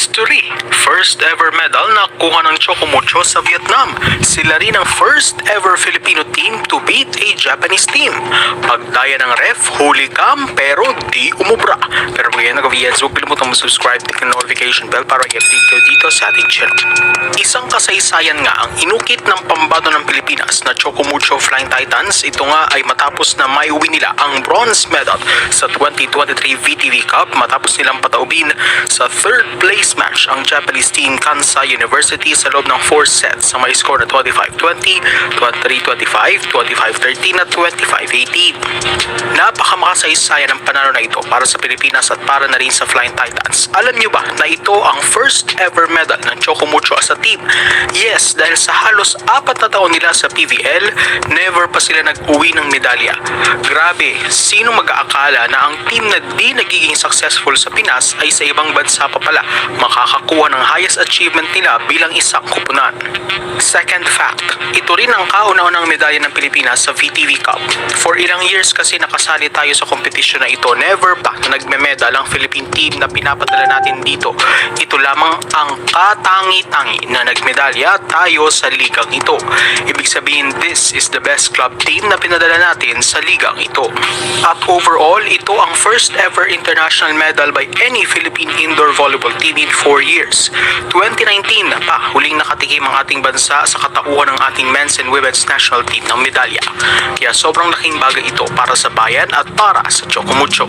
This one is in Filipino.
history. First ever medal na kuha ng Chocomucho sa Vietnam. Sila rin ang first ever Filipino team to beat a Japanese team. Pagdaya ng ref, huli cam pero di umubra. Pero kung yan nag-viads, huwag kalimutang mag-subscribe, click ang notification bell para i-update kayo dito sa ating channel. Isang kasaysayan nga ang inukit ng pambato ng Pilipinas na Chocomucho Flying Titans. Ito nga ay matapos na maiuwi nila ang bronze medal sa 2023 VTV Cup matapos nilang pataubin sa third place match ang Japanese team Kansai University sa loob ng 4 sets sa may score na 25-20, 23-25, 25-13 at 25-18. Napakamakasaysaya ng panalo na ito para sa Pilipinas at para na rin sa Flying Titans. Alam nyo ba na ito ang first ever medal ng Chocomucho as a team? Yes, dahil sa halos 4 na taon nila sa PVL, never pa sila nag-uwi ng medalya. Grabe, sino mag-aakala na ang team na di nagiging successful sa Pinas ay sa ibang bansa pa pala makakakuha ng highest achievement nila bilang isang kupunan. Second fact, ito rin ang kauna-unang medalya ng Pilipinas sa VTV Cup. For ilang years kasi nakasali tayo sa kompetisyon na ito, never pa na nagme-medal ang Philippine team na pinapadala natin dito. Ito lamang ang katangi-tangi na nagmedalya tayo sa ligang ito. Ibig sabihin, this is the best club team na pinadala natin sa ligang ito. At overall, ito ang first ever international medal by any Philippine indoor volleyball team in 4 years. 2019 na pa huling nakatikim ang ating bansa sa katauhan ng ating men's and women's national team ng medalya. Kaya sobrang laking bagay ito para sa bayan at para sa Chocomucho.